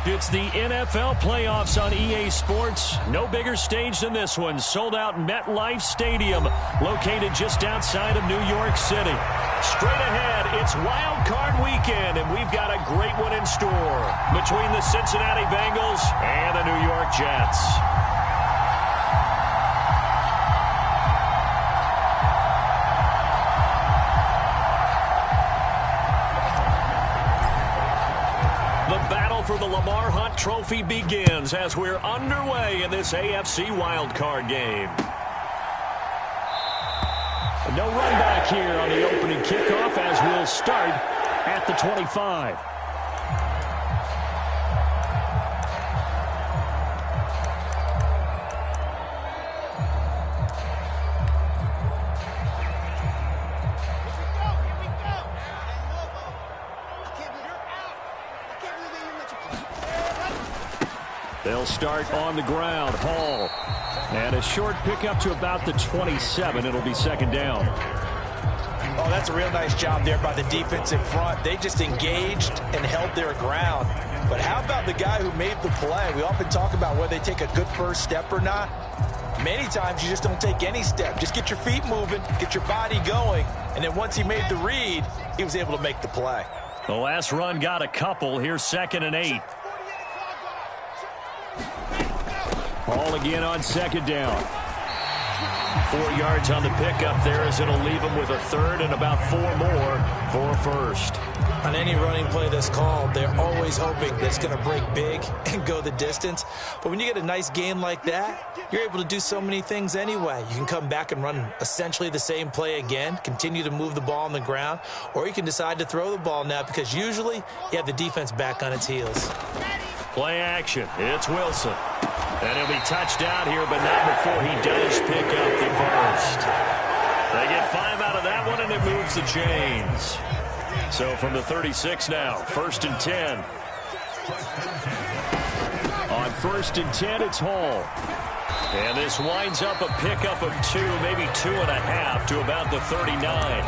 It's the NFL playoffs on EA Sports. No bigger stage than this one. Sold out MetLife Stadium, located just outside of New York City. Straight ahead, it's Wild Card Weekend, and we've got a great one in store between the Cincinnati Bengals and the New York Jets. For the Lamar Hunt Trophy begins as we're underway in this AFC wildcard game. No run back here on the opening kickoff as we'll start at the 25. They'll start on the ground. Hall. And a short pickup to about the 27. It'll be second down. Oh, that's a real nice job there by the defensive front. They just engaged and held their ground. But how about the guy who made the play? We often talk about whether they take a good first step or not. Many times you just don't take any step. Just get your feet moving, get your body going. And then once he made the read, he was able to make the play. The last run got a couple. Here's 2nd and 8. Ball again on second down. 4 yards on the pickup there as it'll leave him with a third and about 4 more for a first. On any running play that's called, they're always hoping that it's going to break big and go the distance. But when you get a nice gain like that, you're able to do so many things anyway. You can come back and run essentially the same play again, continue to move the ball on the ground, or you can decide to throw the ball now because usually you have the defense back on its heels. Play action. It's Wilson. And he'll be touched out here, but not before he does pick up the first. They get 5 out of that one, and it moves the chains. So from the 36 now, 1st and 10. On 1st and 10, it's Hall. And this winds up a pickup of 2, maybe 2.5 to about the 39.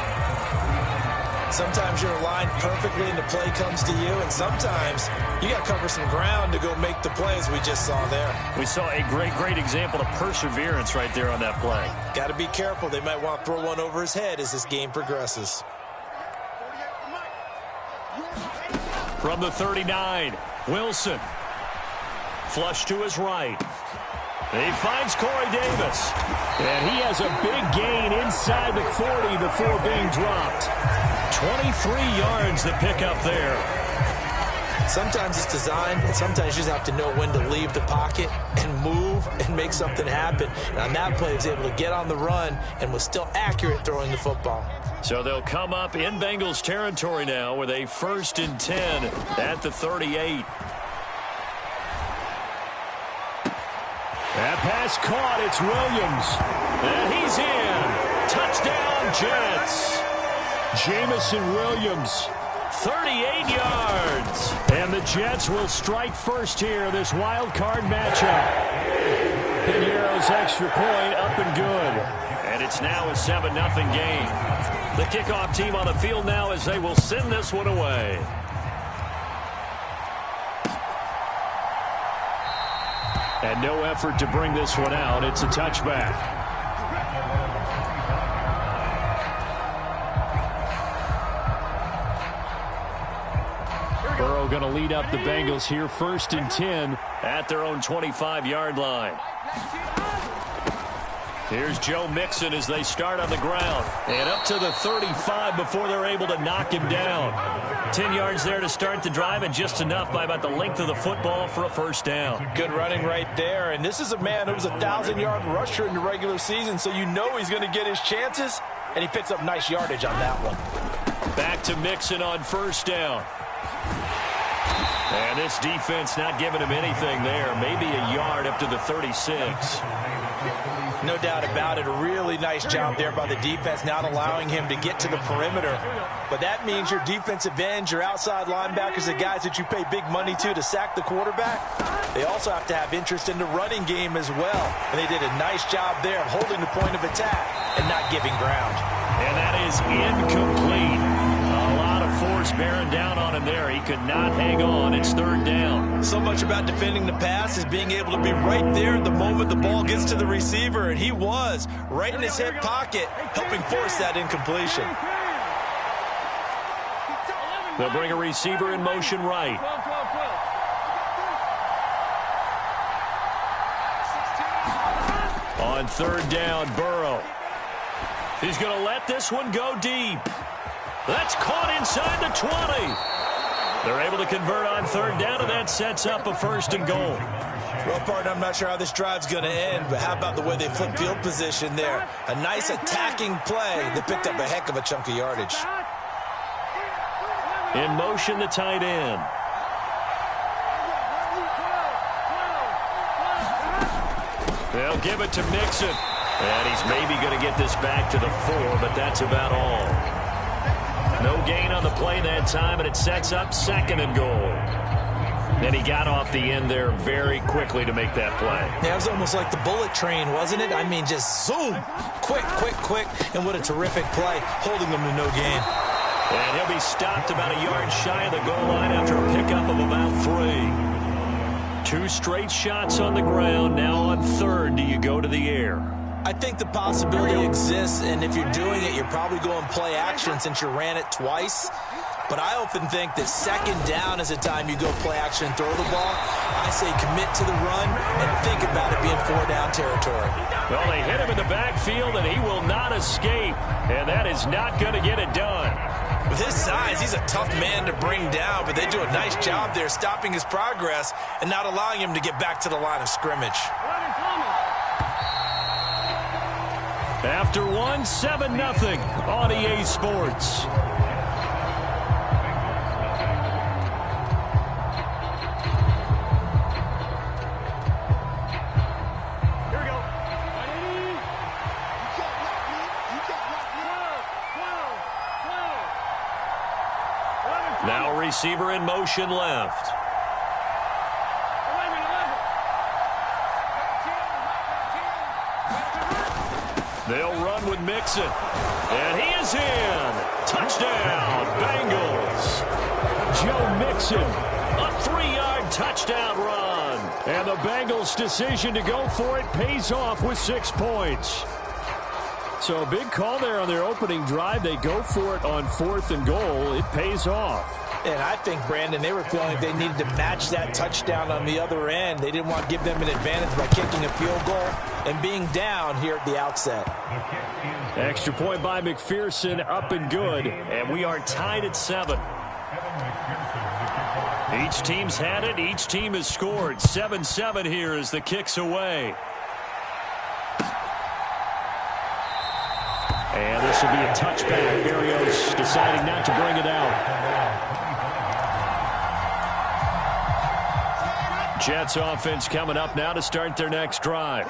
Sometimes you're aligned perfectly and the play comes to you, and sometimes you got to cover some ground to go make the play as we just saw there. We saw a great example of perseverance right there on that play. Got to be careful. They might want to throw one over his head as this game progresses. From the 39, Wilson. Flush to his right. He finds Corey Davis. And he has a big gain inside the 40 before being dropped. 23 yards to pick up there. Sometimes it's designed, and sometimes you just have to know when to leave the pocket and move and make something happen. And on that play, he was able to get on the run and was still accurate throwing the football. So they'll come up in Bengals territory now with a 1st and 10 at the 38. That pass caught. It's Williams. And he's in. Touchdown, Jets. Jamison Williams, 38 yards. And the Jets will strike first here, this wild card matchup. Pinero's extra point up and good. And it's now a 7-0 game. The kickoff team on the field now as they will send this one away. And no effort to bring this one out. It's a touchback. Burrow going to lead up the Bengals here, 1st and 10 at their own 25-yard line. Here's Joe Mixon as they start on the ground. And up to the 35 before they're able to knock him down. 10 yards there to start the drive, and just enough by about the length of the football for a first down. Good running right there. And this is a man who was a 1,000-yard rusher in the regular season, so you know he's going to get his chances, and he picks up nice yardage on that one. Back to Mixon on 1st down. And this defense not giving him anything there. Maybe a yard up to the 36. No doubt about it. A really nice job there by the defense, not allowing him to get to the perimeter. But that means your defensive ends, your outside linebackers, the guys that you pay big money to sack the quarterback, they also have to have interest in the running game as well. And they did a nice job there of holding the point of attack and not giving ground. And that is incomplete. A lot of force defense bearing down on him there. He could not hang on. It's third down. So much about defending the pass is being able to be right there the moment the ball gets to the receiver, and he was right in his hip pocket, helping force that incompletion. They'll bring a receiver in motion right. On third down, Burrow. He's going to let this one go deep. That's caught inside the 20. They're able to convert on third down, and that sets up a first and goal. Well, partner, I'm not sure how this drive's going to end, but how about the way they flip field position there? A nice attacking play that picked up a heck of a chunk of yardage. In motion, the tight end. They'll give it to Mixon. And he's maybe going to get this back to the 4, but that's about all. No gain on the play that time, and it sets up second and goal. And he got off the end there very quickly to make that play. Yeah, it was almost like the bullet train, wasn't it? I mean, just zoom. Quick, quick, quick. And what a terrific play, holding them to no gain. And he'll be stopped about a yard shy of the goal line after a pickup of about 3. 2 straight shots on the ground. Now on third, do you go to the air? I think the possibility exists, and if you're doing it, you're probably going play action since you ran it twice. But I often think that second down is the time you go play action and throw the ball. I say commit to the run and think about it being 4-down territory. Well, they hit him in the backfield, and he will not escape. And that is not going to get it done. With his size, he's a tough man to bring down, but they do a nice job there stopping his progress and not allowing him to get back to the line of scrimmage. After 7-0 on EA Sports. Here we go. Now receiver in motion left. They'll run with Mixon. And he is in. Touchdown, Bengals. Joe Mixon, a 3-yard touchdown run. And the Bengals' decision to go for it pays off with 6 points. So a big call there on their opening drive. They go for it on 4th and goal. It pays off. And I think, Brandon, they were feeling like they needed to match that touchdown on the other end. They didn't want to give them an advantage by kicking a field goal and being down here at the outset. Extra point by McPherson, up and good. And we are tied at 7. Each team's had it. Each team has scored. 7-7 here as the kick's away. And this will be a touchback. Berrios deciding not to bring it out. Jets offense coming up now to start their next drive.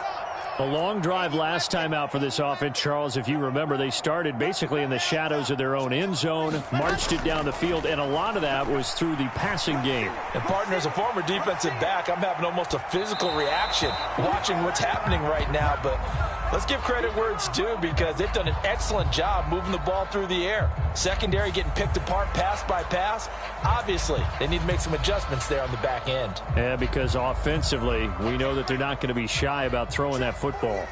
A long drive last time out for this offense, Charles. If you remember, they started basically in the shadows of their own end zone, marched it down the field, and a lot of that was through the passing game. And, partner, as a former defensive back, I'm having almost a physical reaction watching what's happening right now. But let's give credit where it's due, because they've done an excellent job moving the ball through the air. Secondary getting picked apart pass by pass. Obviously, they need to make some adjustments there on the back end. Yeah, because offensively, we know that they're not going to be shy about throwing that football.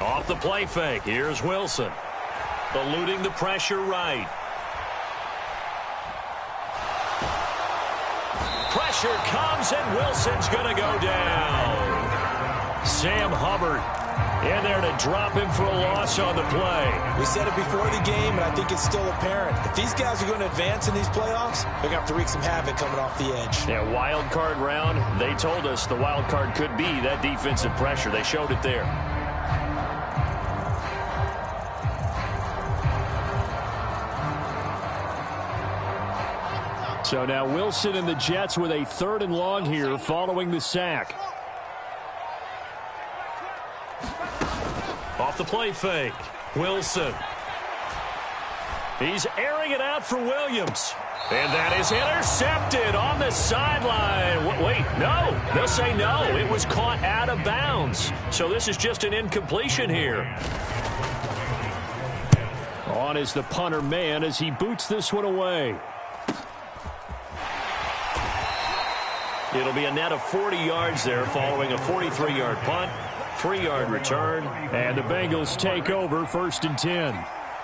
Off the play fake, here's Wilson. Eluding the pressure right. Pressure comes, and Wilson's going to go down. Sam Hubbard in there to drop him for a loss on the play. We said it before the game, and I think it's still apparent. If these guys are going to advance in these playoffs, they're going to have to wreak some havoc coming off the edge. Yeah, wild card round. They told us the wild card could be that defensive pressure. They showed it there. So now Wilson and the Jets with a 3rd and long here following the sack. Off the play fake, Wilson. He's airing it out for Williams. And that is intercepted on the sideline. Wait, no. They'll say no. It was caught out of bounds. So this is just an incompletion here. On is the punter man as he boots this one away. It'll be a net of 40 yards there following a 43-yard punt, 3-yard return, and the Bengals take over 1st and 10.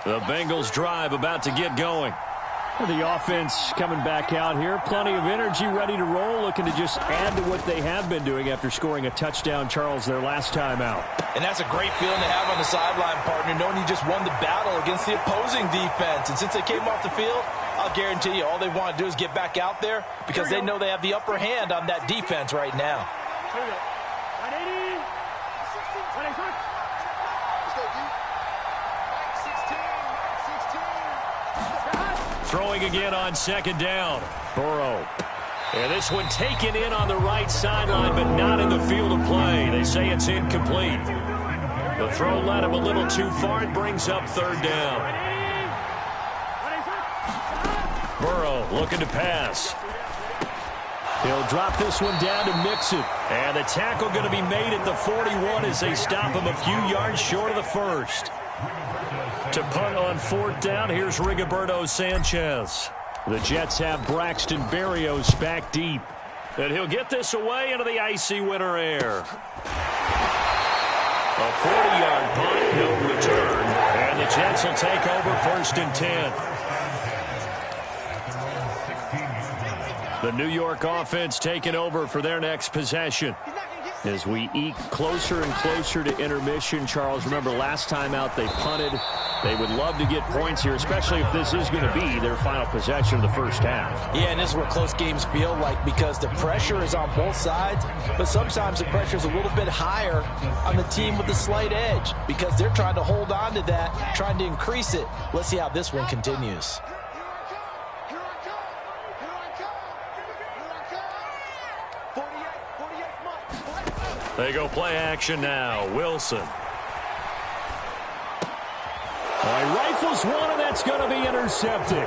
The Bengals drive about to get going. The offense coming back out here. Plenty of energy, ready to roll, looking to just add to what they have been doing after scoring a touchdown, Charles, their last time out. And that's a great feeling to have on the sideline, partner, knowing you just won the battle against the opposing defense. And since they came off the field, I'll guarantee you all they want to do is get back out there because they know they have the upper hand on that defense right now. Throwing again on 2nd down. Burrow. And this one taken in on the right sideline, but not in the field of play. They say it's incomplete. The throw led him a little too far. It brings up 3rd down. Burrow looking to pass. He'll drop this one down to Mixon. And the tackle going to be made at the 41 as they stop him a few yards short of the first. To punt on 4th down, here's Rigoberto Sanchez. The Jets have Braxton Berrios back deep. And he'll get this away into the icy winter air. A 40-yard punt, no return. And the Jets will take over 1st and 10. The New York offense taking over for their next possession. As we eke closer and closer to intermission, Charles, remember last time out they punted. They would love to get points here, especially if this is going to be their final possession of the first half. Yeah, and this is what close games feel like because the pressure is on both sides, but sometimes the pressure is a little bit higher on the team with the slight edge because they're trying to hold on to that, trying to increase it. Let's see how this one continues. They go play action now. Wilson. Rifles one, and that's going to be intercepted.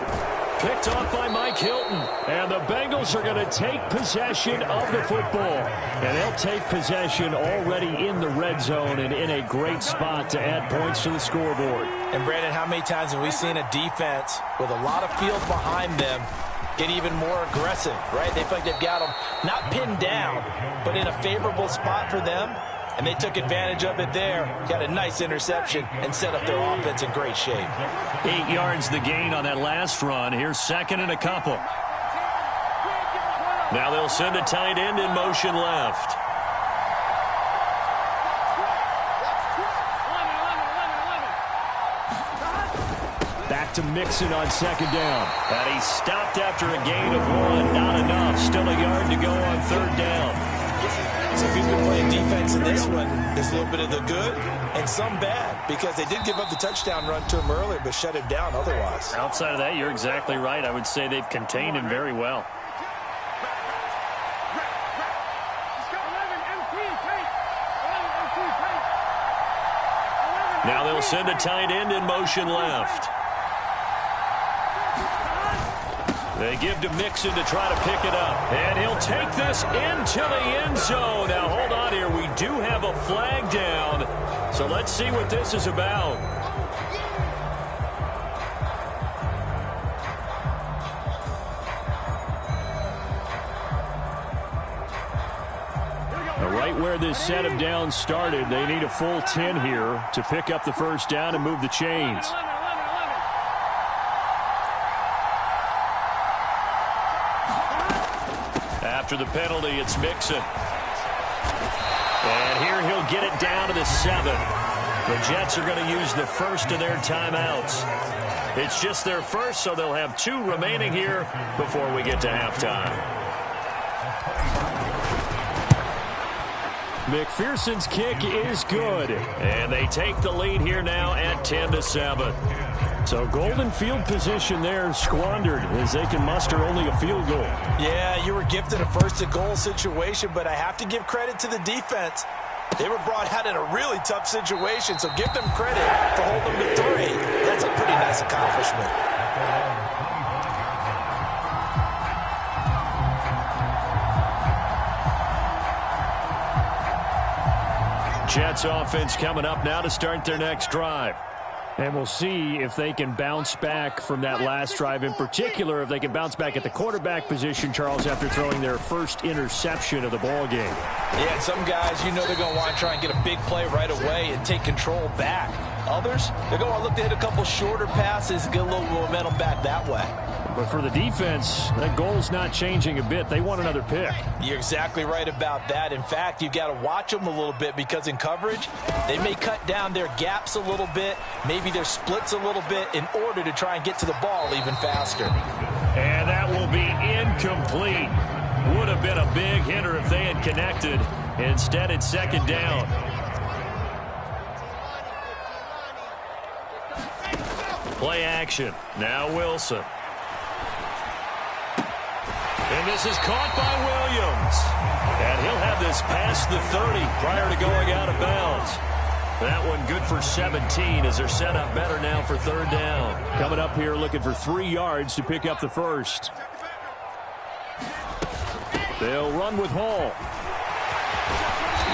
Picked off by Mike Hilton. And the Bengals are going to take possession of the football. And they'll take possession already in the red zone and in a great spot to add points to the scoreboard. And, Brandon, how many times have we seen a defense with a lot of field behind them get even more aggressive, right? They feel like they've got them not pinned down, but in a favorable spot for them. And they took advantage of it there, got a nice interception, and set up their offense in great shape. 8 yards the gain on that last run. Here's 2nd and a couple. Now they'll send a tight end in motion left. Back to Mixon on 2nd down. And he stopped after a gain of 1. Not enough. Still a yard to go on 3rd down. So if you've been playing defense in this one, there's a little bit of the good and some bad because they did give up the touchdown run to him earlier but shut him down otherwise. Outside of that, you're exactly right. I would say they've contained him very well. Now they'll send a tight end in motion left. They give to Mixon to try to pick it up. And he'll take this into the end zone. Now, hold on here. We do have a flag down. So let's see what this is about. Right where this set of downs started, they need a full 10 here to pick up the first down and move the chains. After the penalty, it's Mixon. And here he'll get it down to the 7. The Jets are going to use the first of their timeouts. It's just their first, so they'll have 2 remaining here before we get to halftime. McPherson's kick is good. And they take the lead here now at 10-7. So golden field position there squandered as they can muster only a field goal. Yeah, you were gifted a first-and-goal situation, but I have to give credit to the defense. They were brought out in a really tough situation, so give them credit for holding them to 3. That's a pretty nice accomplishment. Jets offense coming up now to start their next drive. And we'll see if they can bounce back from that last drive, in particular, if they can bounce back at the quarterback position, Charles, after throwing their first interception of the ball game. Yeah, and some guys, you know they're going to want to try and get a big play right away and take control back. Others, they're going to look to hit a couple shorter passes, get a little momentum back that way. But for the defense, that goal's not changing a bit. They want another pick. You're exactly right about that. In fact, you've got to watch them a little bit because in coverage, they may cut down their gaps a little bit, maybe their splits a little bit in order to try and get to the ball even faster. And that will be incomplete. Would have been a big hitter if they had connected. Instead, it's second down. Play action. Now Wilson. And this is caught by Williams. And he'll have this past the 30 prior to going out of bounds. That one good for 17 as they're set up better now for third down. Coming up here looking for 3 yards to pick up the first. They'll run with Hall.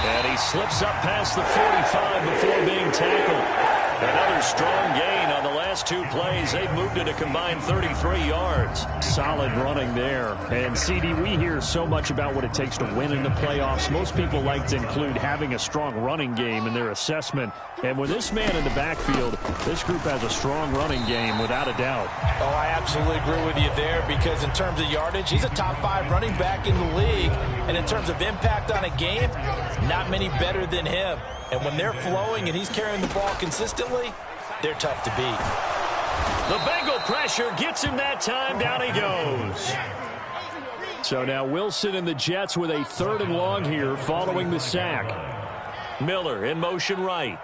And he slips up past the 45 before being tackled. Another strong gain on the last 2 plays. They've moved it a combined 33 yards. Solid running there. And, CD, we hear so much about what it takes to win in the playoffs. Most people like to include having a strong running game in their assessment. And with this man in the backfield, this group has a strong running game without a doubt. Oh, I absolutely agree with you there because in terms of yardage, he's a top 5 running back in the league. And in terms of impact on a game, not many better than him. And when they're flowing and he's carrying the ball consistently, they're tough to beat. The Bengal pressure gets him that time. Down he goes. So now Wilson and the Jets with a 3rd and long here following the sack. Miller in motion right.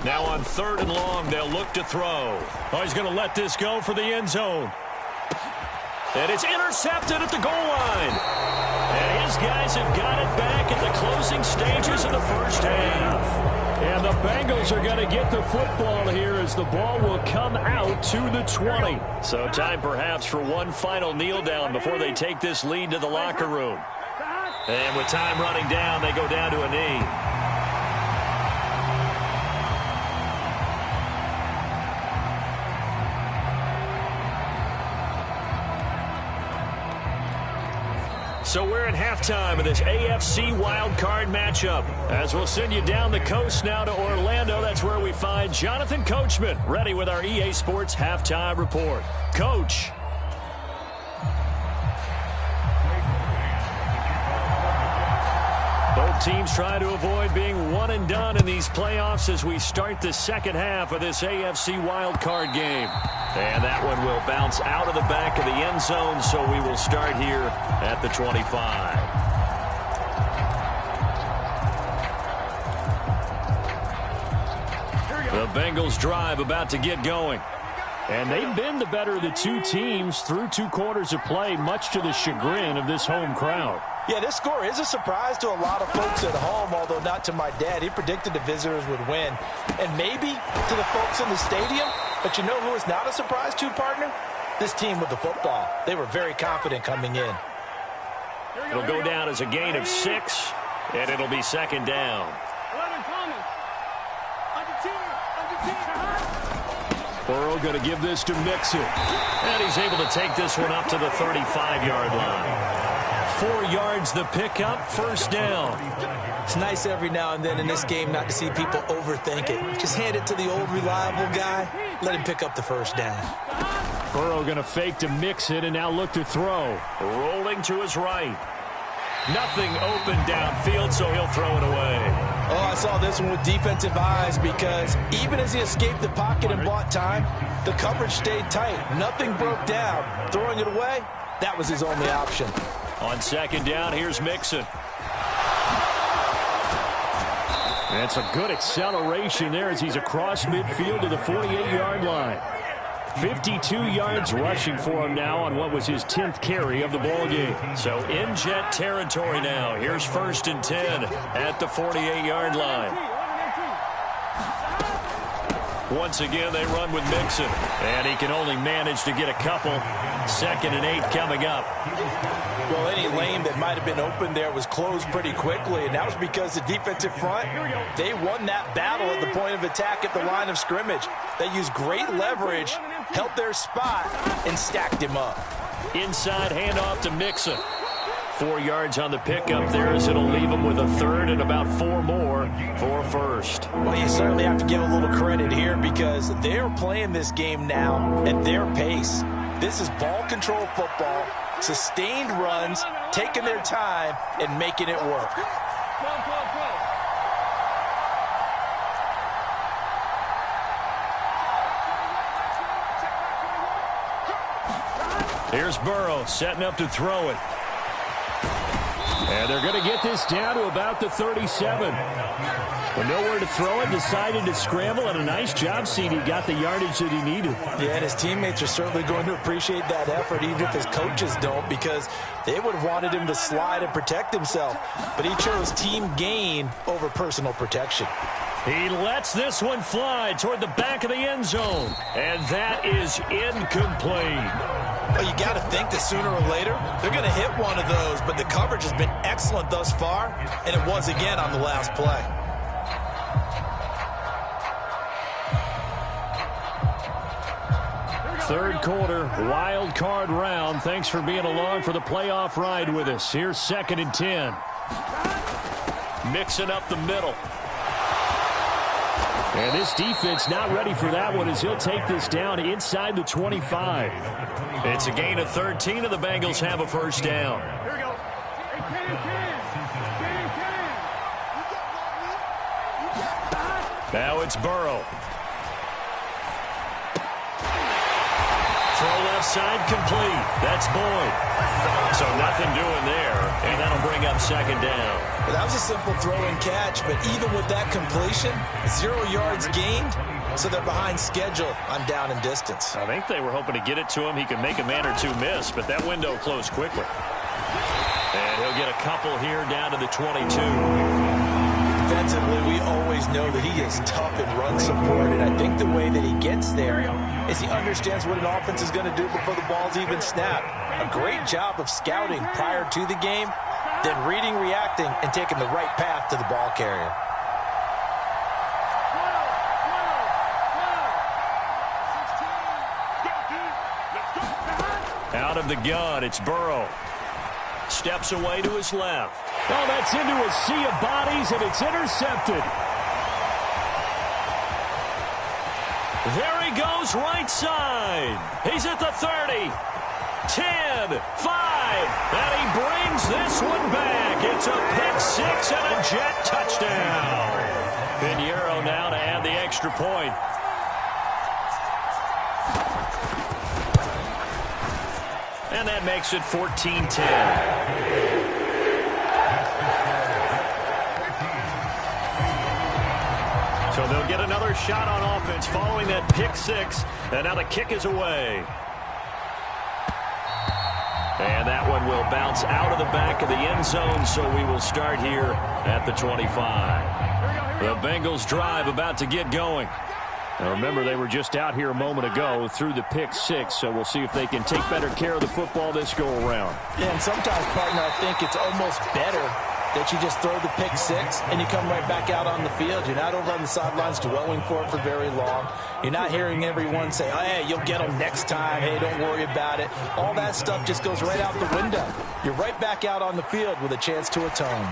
Now on 3rd and long, they'll look to throw. Oh, he's going to let this go for the end zone. And it's intercepted at the goal line. And his guys have got it back at the closing stages of the first half. And the Bengals are going to get the football here as the ball will come out to the 20. So time perhaps for one final kneel down before they take this lead to the locker room. And with time running down, they go down to a knee. So we're at halftime of this AFC wildcard matchup. As we'll send you down the coast now to Orlando, that's where we find Jonathan Coachman ready with our EA Sports halftime report. Coach. Both teams try to avoid being one and done in these playoffs as we start the second half of this AFC wildcard game. And that one will bounce out of the back of the end zone, so we will start here at the 25. The Bengals drive about to get going. And they've been the better of the 2 teams through 2 quarters of play, much to the chagrin of this home crowd. Yeah, this score is a surprise to a lot of folks at home, although not to my dad. He predicted the visitors would win. And maybe to the folks in the stadium. But you know who is not a surprise to, partner? This team with the football. They were very confident coming in. It'll go down as a gain of 6, and it'll be second down. Burrow going to give this to Mixon. And he's able to take this one up to the 35-yard line. 4 yards the pickup, first down. It's nice every now and then in this game not to see people overthink it. Just hand it to the old reliable guy. Let him pick up the first down. Burrow going to fake to Mixon and now look to throw. Rolling to his right. Nothing open downfield, so he'll throw it away. Oh, I saw this one with defensive eyes because even as he escaped the pocket and bought time, the coverage stayed tight. Nothing broke down. Throwing it away, that was his only option. On second down, here's Mixon. That's a good acceleration there as he's across midfield to the 48-yard line. 52 yards rushing for him now on what was his 10th carry of the ball game. So in Jet territory now. Here's 1st and 10 at the 48-yard line. Once again, they run with Mixon. And he can only manage to get a couple. 2nd and 8 coming up. Well, any lane that might have been open there was closed pretty quickly, and that was because the defensive front, they won that battle at the point of attack at the line of scrimmage. They used great leverage, held their spot, and stacked him up. Inside handoff to Mixon. 4 yards on the pickup there as it'll leave him with a 3rd and about 4 more for a 1st. Well, you certainly have to give a little credit here because they're playing this game now at their pace. This is ball control football, sustained runs, taking their time, and making it work. Here's Burrow setting up to throw it. And they're going to get this down to about the 37. But nowhere to throw it, decided to scramble, and a nice job, CD. Got the yardage that he needed. Yeah, and his teammates are certainly going to appreciate that effort, even if his coaches don't, because they would have wanted him to slide and protect himself. But he chose team gain over personal protection. He lets this one fly toward the back of the end zone. And that is incomplete. Well, you got to think that sooner or later, they're going to hit one of those, but the coverage has been excellent thus far, and it was again on the last play. Third quarter, wild card round. Thanks for being along for the playoff ride with us. Here's 2nd and 10. Mixing up the middle. And this defense not ready for that one as he'll take this down inside the 25. It's a gain of 13, and the Bengals have a 1st down. Here we go. Now it's Burrow. Throw left side complete. That's Boyd. So nothing doing there, and that'll bring up 2nd down. Well, that was a simple throw and catch, but even with that completion, 0 yards gained, so they're behind schedule on down and distance. I think they were hoping to get it to him. He could make a man or two miss, but that window closed quickly. And he'll get a couple here down to the 22. Defensively, we always know that he is tough in run support, and I think the way that he gets there is he understands what an offense is going to do before the ball's even snapped. A great job of scouting prior to the game, then reading, reacting, and taking the right path to the ball carrier. Out of the gun, it's Burrow. Steps away to his left. Oh, that's into a sea of bodies, and it's intercepted. There he goes, right side. He's at the 30. 10, 5, and he brings this one back. It's a pick 6 and a Jet touchdown. Pinheiro now to add the extra point. And that makes it 14-10. So they'll get another shot on offense following that pick 6, and now the kick is away. And that one will bounce out of the back of the end zone, so we will start here at the 25. The Bengals drive about to get going. Now remember, they were just out here a moment ago through the pick 6, so we'll see if they can take better care of the football this go-around. Yeah, and sometimes, partner, I think it's almost better that you just throw the pick 6 and you come right back out on the field. You're not over on the sidelines dwelling for it for very long. You're not hearing everyone say, oh, hey, you'll get them next time. Hey, don't worry about it. All that stuff just goes right out the window. You're right back out on the field with a chance to atone.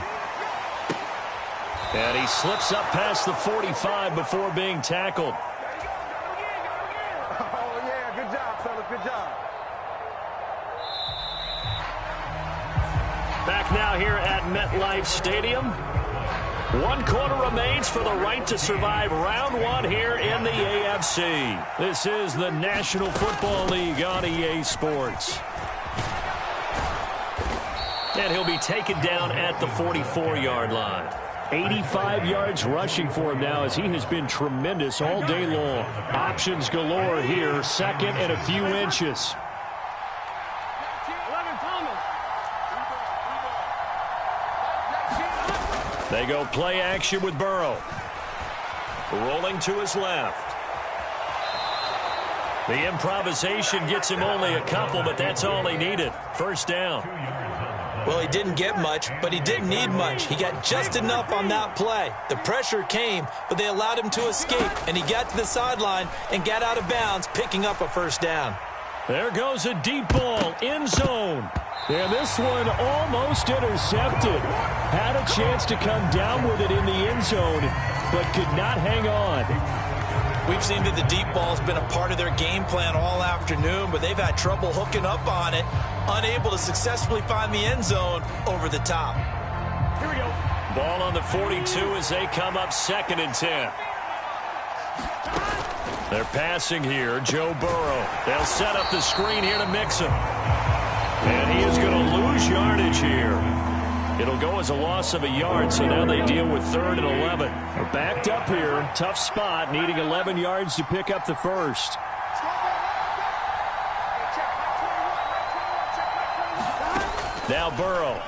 And he slips up past the 45 before being tackled. Oh, yeah, good job, fellas, good job. Back now here at MetLife Stadium. 1 quarter remains for the right to survive round 1 here in the AFC. This is the National Football League on EA Sports. And he'll be taken down at the 44-yard line. 85 yards rushing for him now as he has been tremendous all day long. Options galore here, 2nd and a few inches. They go play action with Burrow. Rolling to his left. The improvisation gets him only a couple, but that's all he needed. First down. Well, he didn't get much, but he didn't need much. He got just enough on that play. The pressure came, but they allowed him to escape, and he got to the sideline and got out of bounds, picking up a first down. There goes a deep ball, end zone. And this one almost intercepted. Had a chance to come down with it in the end zone, but could not hang on. We've seen that the deep ball's been a part of their game plan all afternoon, but they've had trouble hooking up on it, unable to successfully find the end zone over the top. Here we go. Ball on the 42 as they come up 2nd and 10. They're passing here, Joe Burrow. They'll set up the screen here to mix him. And he is going to lose yardage here. It'll go as a loss of a yard, so now they deal with 3rd and 11. They're backed up here. Tough spot, needing 11 yards to pick up the first. Now Burrow.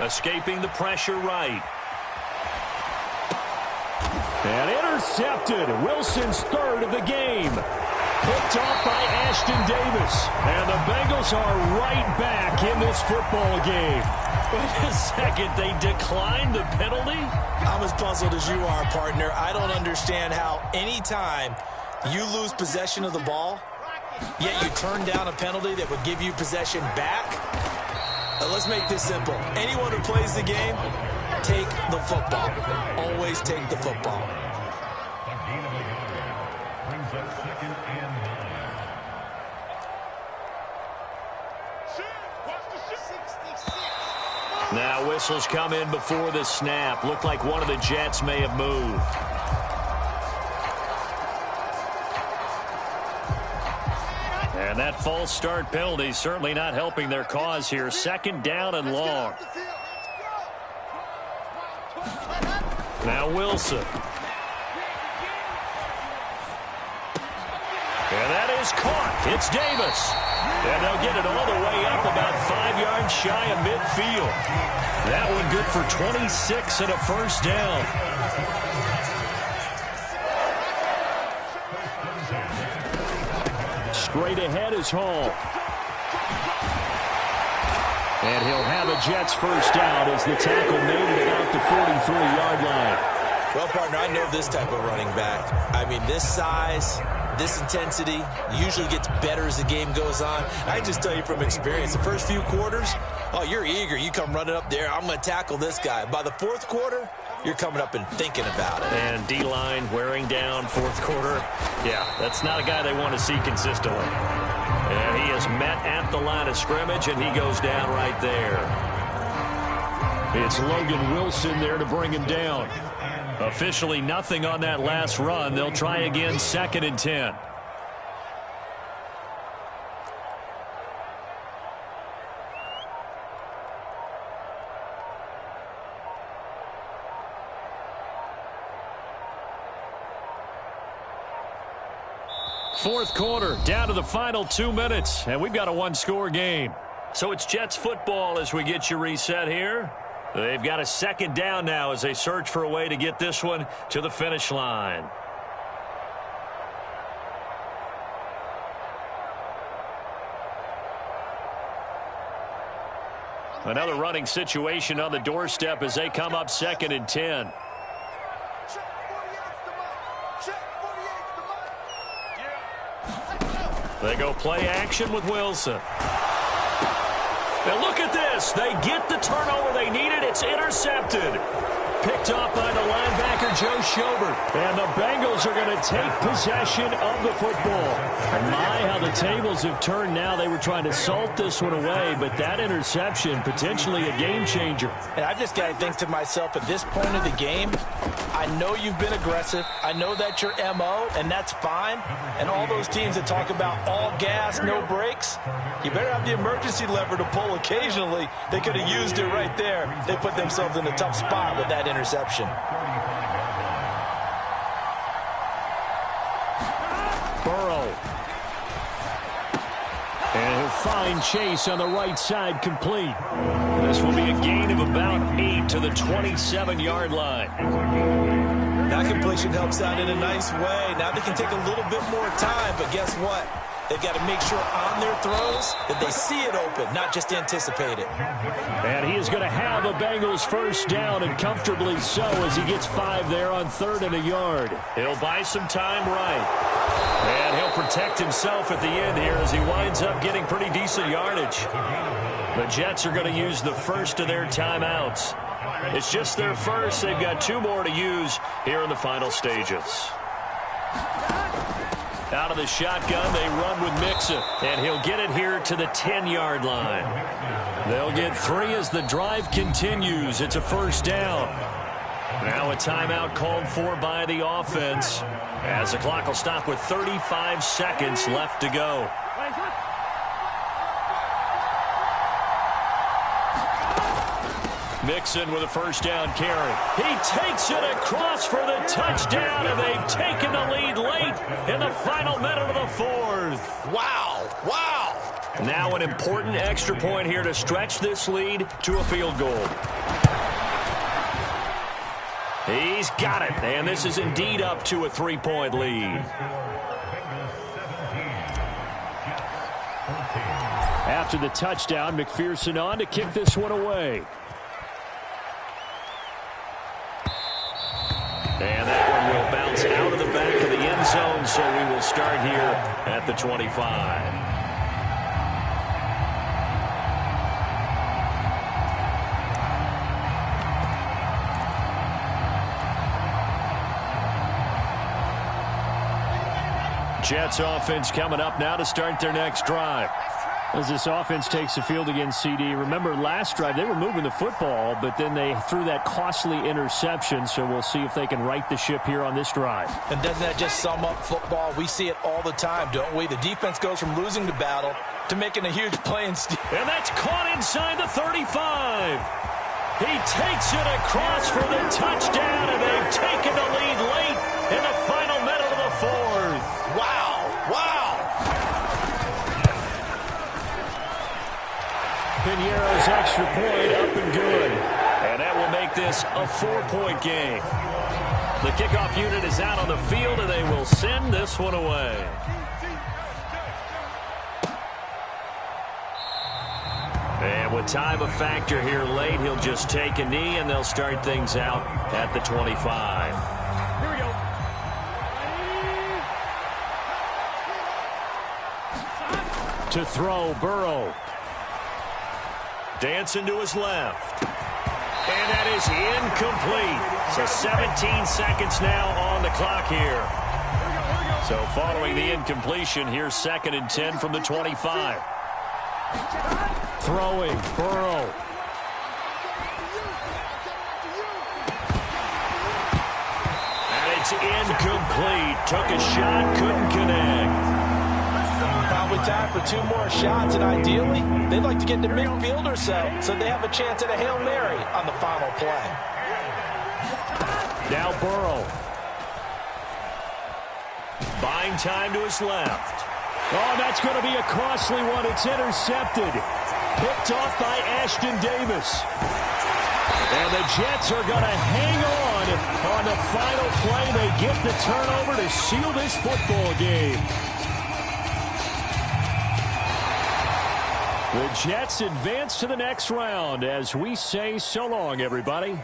Escaping the pressure right. And intercepted. Wilson's 3rd of the game. Picked off by Ashton Davis. And the Bengals are right back in this football game. Wait a second, they declined the penalty? I'm as puzzled as you are, partner. I don't understand how any time you lose possession of the ball, yet you turn down a penalty that would give you possession back. Let's make this simple. Anyone who plays the game, take the football. Always take the football. Now whistles come in before the snap. Looked like one of the Jets may have moved. And that false start penalty certainly not helping their cause here. 2nd down and long. Now Wilson. And that is caught. It's Davis. And they'll get it all the way up about 5 yards shy of midfield. That one good for 26 and a first down. Straight ahead is Hall. And he'll have a Jets first down as the tackle made it about the 43-yard line. Well, partner, I know this type of running back. I mean, this size, this intensity usually gets better as the game goes on. I just tell you from experience, the first few quarters, oh, you're eager. You come running up there. I'm going to tackle this guy. By the 4th quarter, you're coming up and thinking about it. And D-line wearing down 4th quarter. Yeah, that's not a guy they want to see consistently. And he is met at the line of scrimmage, and he goes down right there. It's Logan Wilson there to bring him down. Officially nothing on that last run. They'll try again 2nd and 10. Fourth quarter, down to the final 2 minutes, and we've got a one-score game. So it's Jets football as we get you reset here. They've got a 2nd down now as they search for a way to get this one to the finish line. Another running situation on the doorstep as they come up 2nd and 10. They go play action with Wilson. Now look at this. They get the turnover they needed. It's intercepted. Picked off by the linebacker, Joe Schobert. And the Bengals are going to take possession of the football. And my, how the tables have turned now. They were trying to salt this one away, but that interception, potentially a game changer. And I've just got to think to myself, at this point of the game, I know you've been aggressive. I know that's your MO, and that's fine. And all those teams that talk about all gas, no brakes, you better have the emergency lever to pull occasionally. They could have used it right there. They put themselves in a tough spot with that interception. Burrow. And he'll find Chase on the right side complete. This will be a gain of about 8 to the 27-yard line. Not complete. situation helps out in a nice way. Now they can take a little bit more time, but guess what? They've got to make sure on their throws that they see it open, not just anticipate it. And he is going to have a Bengals first down, and comfortably so, as he gets 5 there on 3rd and a yard. He'll buy some time right. And he'll protect himself at the end here as he winds up getting pretty decent yardage. The Jets are going to use the first of their timeouts. It's just their first. They've got 2 more to use here in the final stages. Out of the shotgun, they run with Mixon, and he'll get it here to the 10-yard line. They'll get 3 as the drive continues. It's a first down. Now a timeout called for by the offense, as the clock will stop with 35 seconds left to go. Mixon with a first down carry. He takes it across for the touchdown, and they've taken the lead late in the final minute of the 4th. Wow, wow. Now an important extra point here to stretch this lead to a field goal. He's got it, and this is indeed up to a 3-point lead. After the touchdown, McPherson on to kick this one away. And that one will bounce out of the back of the end zone, so we will start here at the 25. Jets offense coming up now to start their next drive. As this offense takes the field against CD, remember last drive they were moving the football, but then they threw that costly interception, so we'll see if they can right the ship here on this drive. And doesn't that just sum up football? We see it all the time, don't we? The defense goes from losing the battle to making a huge play and steal. And that's caught inside the 35. He takes it across for the touchdown, and they've taken the lead late in the final minute of the 4th. Wow, wow. Piñeiro's extra point up and good. And that will make this a 4-point game. The kickoff unit is out on the field, and they will send this one away. And with time a factor here late, he'll just take a knee, and they'll start things out at the 25. Here we go. To throw, Burrow. Dancing to his left. And that is incomplete. So 17 seconds now on the clock here. So following the incompletion, here's 2nd and 10 from the 25. Throwing, Burrow. And it's incomplete. Took a shot, couldn't connect. Probably time for 2 more shots, and ideally, they'd like to get to midfield or so they have a chance at a Hail Mary on the final play. Now Burrow. Buying time to his left. Oh, that's going to be a costly one. It's intercepted. Picked off by Ashton Davis. And the Jets are going to hang on the final play. They get the turnover to seal this football game. The Jets advance to the next round as we say so long, everybody.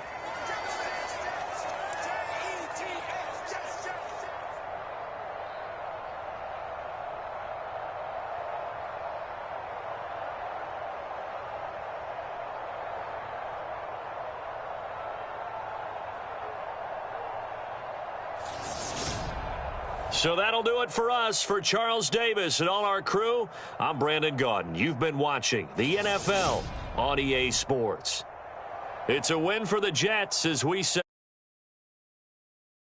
So that'll do it for us. For Charles Davis and all our crew, I'm Brandon Gaudin. You've been watching the NFL on EA Sports. It's a win for the Jets as we say.